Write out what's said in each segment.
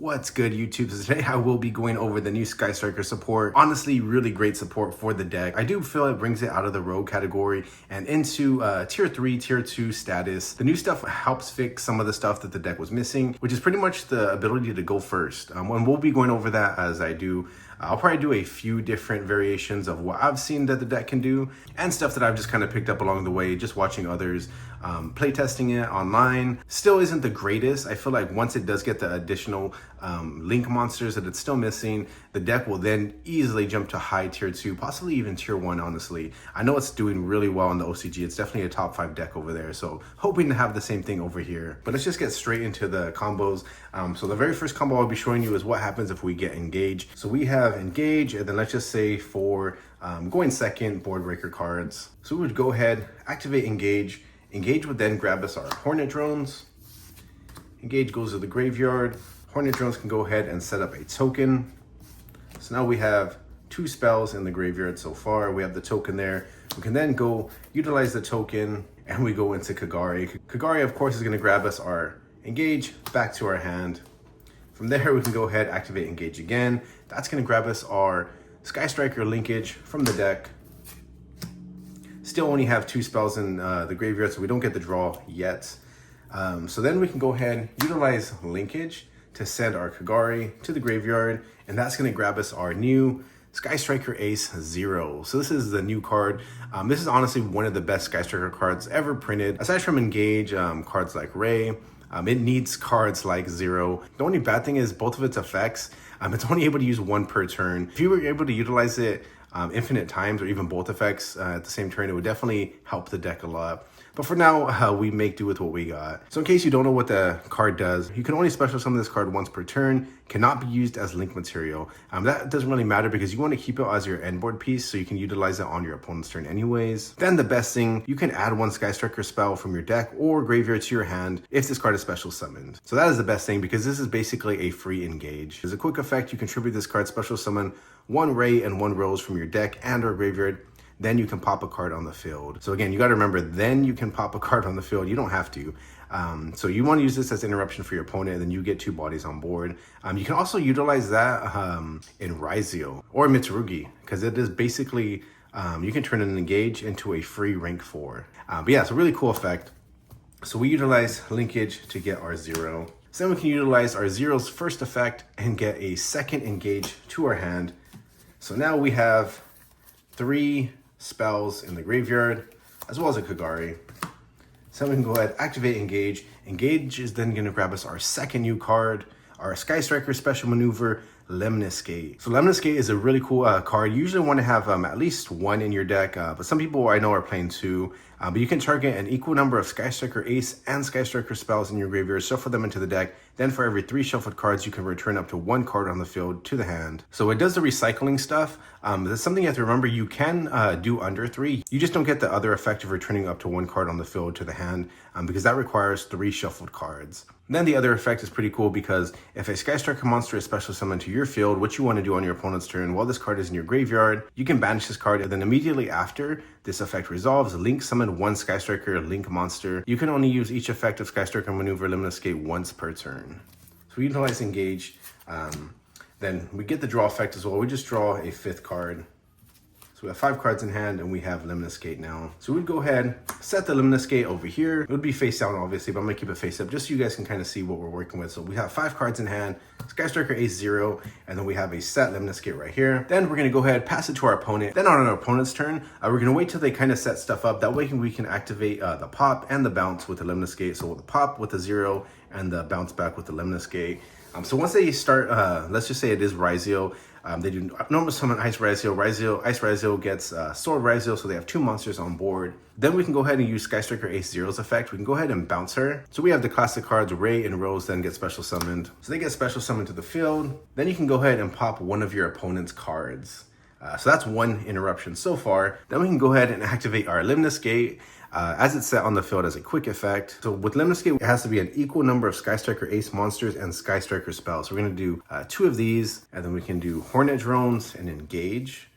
What's good, YouTube? So today I will be going over the new Skystriker support. Honestly, really great support for the deck. I do feel it brings it out of the rogue category and into tier 3, tier 2 status. The new stuff helps fix some of the stuff that the deck was missing, which is pretty much the ability to go first. And we'll be going over that as I do. I'll probably do a few different variations of what I've seen that the deck can do and stuff that I've just kind of picked up along the way, just watching others play testing it online. Still isn't the greatest. I feel like once it does get the additional link monsters that it's still missing, the deck will then easily jump to high tier 2, possibly even tier 1, honestly. I know it's doing really well in the OCG. It's definitely a top 5 deck over there, so hoping to have the same thing over here. But let's just get straight into the combos. So the very first combo I'll be showing you is what happens if we get engage. So we have engage, and then let's just say for going second, board breaker cards. So we would go ahead, activate engage. Engage would then grab us our Hornet drones. Engage goes to the graveyard. Hornet drones can go ahead and set up a token. So now we have 2 spells in the graveyard so far. We have the token there. We can then go utilize the token and we go into Kagari. Kagari, of course, is going to grab us our engage back to our hand. From there, we can go ahead, activate engage again. That's going to grab us our Skystriker linkage from the deck. Still only have 2 spells in the graveyard, so we don't get the draw yet. So then we can go ahead, utilize linkage to send our Kagari to the graveyard, and that's going to grab us our new Skystriker Ace 0. So this is the new card. This is honestly one of the best Skystriker cards ever printed. Aside from engage, cards like Ray, it needs cards like 0. The only bad thing is both of its effects, it's only able to use 1 per turn. If you were able to utilize it infinite times or even both effects at the same turn, it would definitely help the deck a lot. But for now, we make do with what we got. So in case you don't know what the card does, you can only special summon this card once per turn, cannot be used as link material. That doesn't really matter because you want to keep it as your end board piece so you can utilize it on your opponent's turn anyways. Then the best thing, you can add 1 Skystriker spell from your deck or graveyard to your hand if this card is special summoned. So that is the best thing because this is basically a free engage. As a quick effect, you contribute this card special summon 1 Ray and 1 Rose from your deck and or graveyard. Then you can pop a card on the field. So again, you got to remember, then you can pop a card on the field. You don't have to. So you want to use this as interruption for your opponent, and then you get 2 bodies on board. You can also utilize that in yugioh or Mitsurugi, because it is basically, you can turn an engage into a free rank 4. But yeah, it's a really cool effect. So we utilize linkage to get our 0. So then we can utilize our 0's first effect and get a second engage to our hand. So now we have 3 spells in the graveyard, as well as a Kagari. So we can go ahead, activate engage. Engage is then going to grab us our second new card, our Skystriker special maneuver, Limnus Gate. So Limnus Gate is a really cool card. You usually want to have at least 1 in your deck, but some people I know are playing 2. But you can target an equal number of Skystriker Ace and Skystriker spells in your graveyard, shuffle them into the deck. Then for every 3 shuffled cards, you can return up to 1 card on the field to the hand. So it does the recycling stuff. That's something you have to remember. You can do under 3. You just don't get the other effect of returning up to 1 card on the field to the hand because that requires 3 shuffled cards. Then the other effect is pretty cool because if a Skystriker monster is special summoned to your field, what you want to do on your opponent's turn while this card is in your graveyard, you can banish this card, and then immediately after this effect resolves, link summon 1 Skystriker link monster. You can only use each effect of Skystriker maneuver Limnus Gate once per turn. So we utilize engage, then we get the draw effect as well. We just draw a 5th card. So we have 5 cards in hand and we have Limnus Gate now. So we'd go ahead, set the Limnus Gate over here. It would be face down obviously, but I'm gonna keep it face up just so you guys can kind of see what we're working with. So we have 5 cards in hand, Skystriker Ace 0, and then we have a set Limnus Gate right here. Then we're gonna go ahead, pass it to our opponent. Then on our opponent's turn, we're gonna wait till they kind of set stuff up. That way we can activate the pop and the bounce with the Limnus Gate. So the pop with the 0 and the bounce back with the Limnus Gate. So once they start, let's just say it is yugioh, they do normal summon Ice yugioh. Ice yugioh gets Sword yugioh, so they have 2 monsters on board. Then we can go ahead and use Skystriker Ace 0's effect. We can go ahead and bounce her. So we have the classic cards, Ray and Rose then get special summoned. So they get special summoned to the field. Then you can go ahead and pop one of your opponent's cards. So that's 1 interruption so far. Then we can go ahead and activate our Limnus Gate as it's set on the field as a quick effect. So with Limnus Gate, it has to be an equal number of Skystriker Ace monsters and Skystriker spells. So we're going to do 2 of these, and then we can do Hornet drones and engage.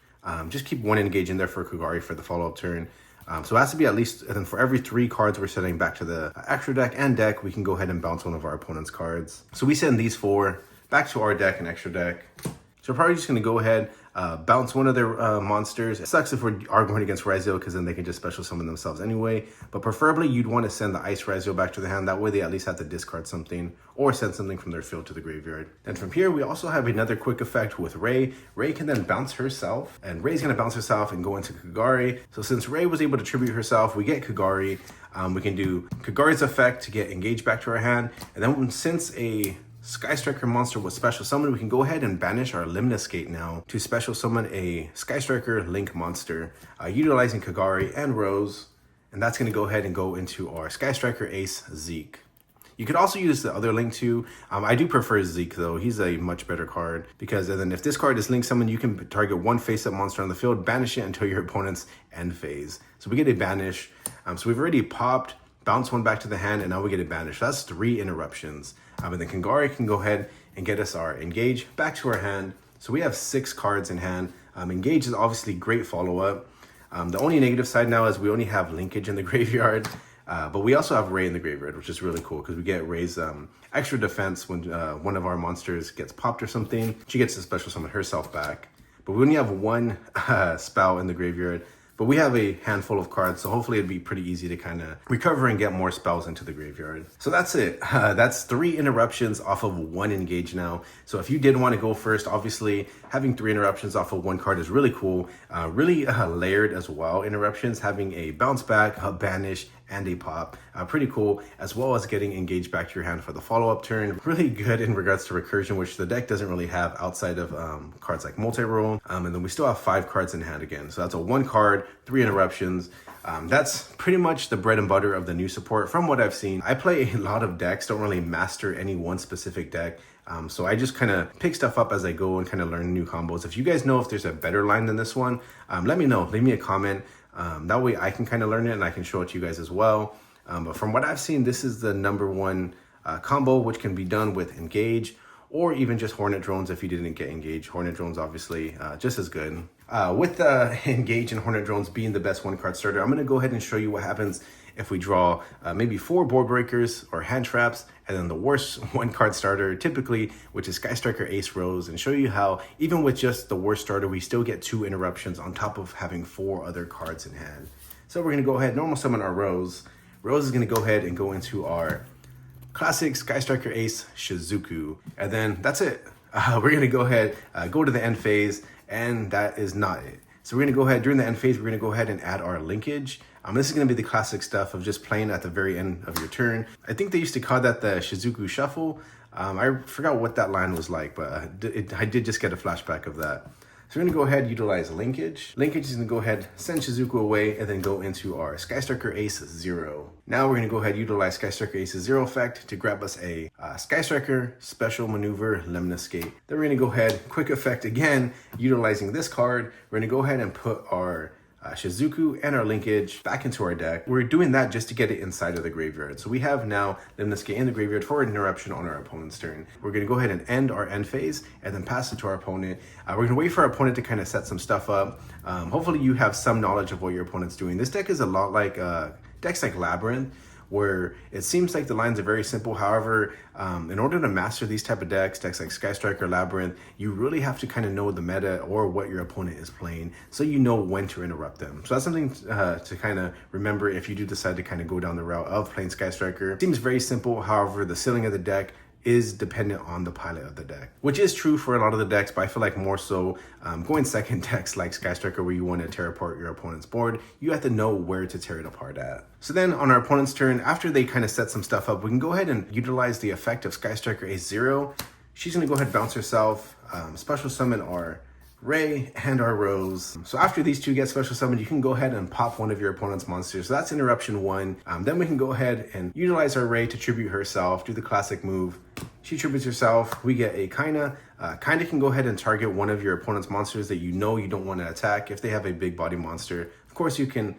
Just keep 1 engage in there for Kagari for the follow-up turn. So it has to be at least, and then for every 3 cards we're setting back to the extra deck and deck, we can go ahead and bounce one of our opponent's cards. So we send these 4 back to our deck and extra deck. So we're probably just going to go ahead, bounce one of their monsters. It sucks if we are going against Yugioh because then they can just special summon themselves anyway. But preferably you'd want to send the Ice Yugioh back to the hand. That way they at least have to discard something or send something from their field to the graveyard. Then from here, we also have another quick effect with Ray. Ray can then bounce herself, and Ray's going to bounce herself and go into Kagari. So since Ray was able to tribute herself, we get Kagari. We can do Kagari's effect to get engaged back to our hand. And then since a Skystriker monster was special summoned, we can go ahead and banish our Limnus Gate now to special summon a Skystriker Link monster, utilizing Kagari and Rose, and that's going to go ahead and go into our Skystriker Ace Zeke. You could also use the other Link too. I do prefer Zeke though. He's a much better card because then if this card is Link summoned, you can target one face-up monster on the field, banish it until your opponent's end phase. So we get a banish. So we've already popped, bounce one back to the hand, and now we get a banish. That's 3 interruptions. And then Kagari can go ahead and get us our Engage back to our hand. So we have 6 cards in hand. Engage is obviously great follow-up. The only negative side now is we only have Linkage in the graveyard. But we also have Ray in the graveyard, which is really cool because we get Ray's extra defense when one of our monsters gets popped or something. She gets to special summon herself back. But we only have 1 spell in the graveyard. But we have a handful of cards, so hopefully it'd be pretty easy to kind of recover and get more spells into the graveyard. So that's it. That's 3 interruptions off of 1 engage now. So if you did want to go first, obviously having 3 interruptions off of 1 card is really cool. Really layered as well. Interruptions, having a bounce back, a banish, and a pop. Pretty cool, as well as getting engaged back to your hand for the follow-up turn. Really good in regards to recursion, which the deck doesn't really have outside of cards like multi-roll. And then we still have 5 cards in hand again. So that's a 1 card, 3 interruptions. That's pretty much the bread and butter of the new support from what I've seen. I play a lot of decks, don't really master any one specific deck. So I just kind of pick stuff up as I go and kind of learn new combos. If you guys know if there's a better line than this one, let me know. Leave me a comment. That way I can kind of learn it and I can show it to you guys as well. But from what I've seen, this is the #1 combo, which can be done with Engage or even just Hornet Drones if you didn't get Engage. Hornet Drones, obviously, just as good. With Engage and Hornet Drones being the best 1-card starter, I'm going to go ahead and show you what happens if we draw maybe 4 board breakers or hand traps, and then the worst 1-card starter typically, which is Skystriker Ace Rose, and show you how even with just the worst starter, we still get 2 interruptions on top of having 4 other cards in hand. So we're going to go ahead, normal summon our Rose. Rose is going to go ahead and go into our classic Skystriker Ace Shizuku, and then that's it. We're going to go ahead, go to the end phase, and that is not it. So we're going to go ahead, during the end phase, we're going to go ahead and add our Linkage. This is going to be the classic stuff of just playing at the very end of your turn. I think they used to call that the Shizuku Shuffle. I forgot what that line was like, but I did just get a flashback of that. So we're going to go ahead and utilize Linkage. Linkage is going to go ahead, send Shizuku away, and then go into our Skystriker Ace 0. Now we're going to go ahead and utilize Skystriker Ace 0 effect to grab us a Skystriker Special Maneuver Limnus Gate. Then we're going to go ahead, quick effect again, utilizing this card. We're going to go ahead and put our Shizuku and our Linkage back into our deck. We're doing that just to get it inside of the graveyard. So we have now Limnus Gate in the graveyard for an interruption on our opponent's turn. We're going to go ahead and end our end phase and then pass it to our opponent. We're going to wait for our opponent to kind of set some stuff up. Hopefully you have some knowledge of what your opponent's doing. This deck is a lot like decks like Labyrinth, where it seems like the lines are very simple. However, in order to master these type of decks like Skystriker, Labyrinth, you really have to kind of know the meta or what your opponent is playing, so you know when to interrupt them. So that's something to kind of remember if you do decide to kind of go down the route of playing Skystriker. It seems very simple. However, the ceiling of the deck is dependent on the pilot of the deck, which is true for a lot of the decks, but I feel like more so going second decks like Skystriker, where you want to tear apart your opponent's board, you have to know where to tear it apart at. So then on our opponent's turn, after they kind of set some stuff up, we can go ahead and utilize the effect of Skystriker Ace 0. She's going to go ahead and bounce herself, special summon our Ray and our Rose. So after these two get special summoned, you can go ahead and pop one of your opponent's monsters. So that's interruption 1. Then we can go ahead and utilize our Ray to tribute herself, do the classic move. She tributes herself. We get a Kaina. Kaina can go ahead and target one of your opponent's monsters that you know you don't want to attack. If they have a big body monster, of course you can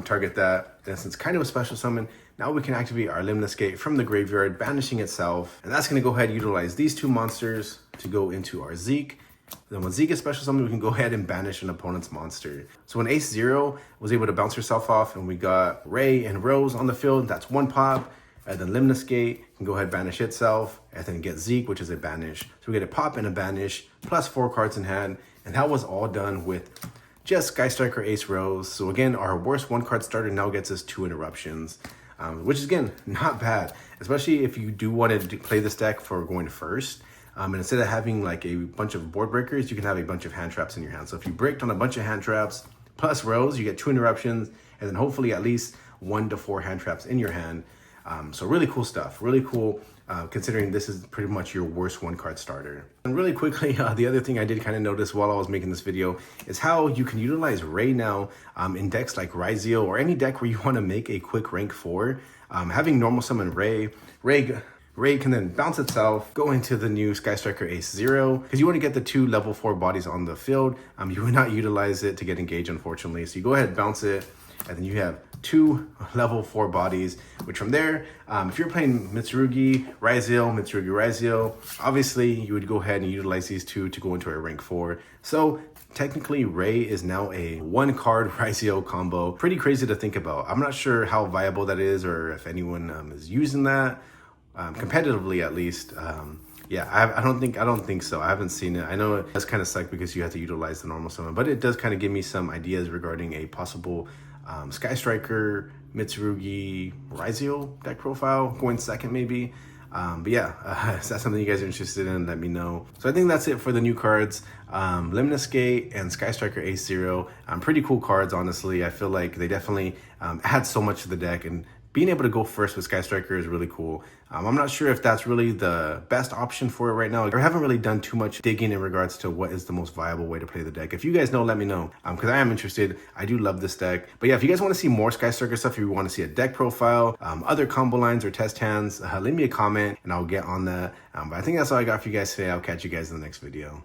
target that. And since Kaina was special summoned, now we can activate our Limnus Gate from the graveyard, banishing itself. And that's going to go ahead and utilize these 2 monsters to go into our Zeke. Then when Zeke is special summoned, we can go ahead and banish an opponent's monster. So when Ace 0 was able to bounce herself off and we got Ray and Rose on the field, that's 1 pop. And then Limnus Gate can go ahead, banish itself, and then get Zeke, which is a banish. So we get a pop and a banish, plus 4 cards in hand. And that was all done with just Skystriker Ace Rose. So again, our worst 1-card starter now gets us 2 interruptions, which is again, not bad. Especially if you do want to play this deck for going first. And instead of having like a bunch of board breakers, you can have a bunch of hand traps in your hand. So if you bricked on a bunch of hand traps plus Rose, you get 2 interruptions, and then hopefully at least 1 to 4 hand traps in your hand. So really cool stuff, really cool, considering this is pretty much your worst 1-card starter. And really quickly, the other thing I did kind of notice while I was making this video is how you can utilize Ray now in decks like yugioh or any deck where you want to make a quick rank 4. Having normal summon Ray can then bounce itself, go into the new Skystriker Ace 0, because you want to get the 2 level 4 bodies on the field. You would not utilize it to get engaged, unfortunately. So you go ahead and bounce it, and then you have 2 level 4 bodies, which from there, if you're playing yugioh, obviously you would go ahead and utilize these 2 to go into a rank 4. So technically Ray is now a 1-card yugioh combo. Pretty crazy to think about. I'm not sure how viable that is, or if anyone is using that. Competitively at least. Yeah, I don't think so. I haven't seen it. I know it does kind of suck because you have to utilize the normal summon, but it does kind of give me some ideas regarding a possible Skystriker, Mitsurugi, yugioh deck profile, going second maybe. But yeah, if that's something you guys are interested in, let me know. So I think that's it for the new cards. Limnus Gate and Skystriker Ace 0. Pretty cool cards, honestly. I feel like they definitely add so much to the deck, and being able to go first with Skystriker is really cool. I'm not sure if that's really the best option for it right now. I haven't really done too much digging in regards to what is the most viable way to play the deck. If you guys know, let me know, because I am interested. I do love this deck. But yeah, if you guys want to see more Skystriker stuff, if you want to see a deck profile, other combo lines or test hands, leave me a comment and I'll get on that. But I think that's all I got for you guys today. I'll catch you guys in the next video.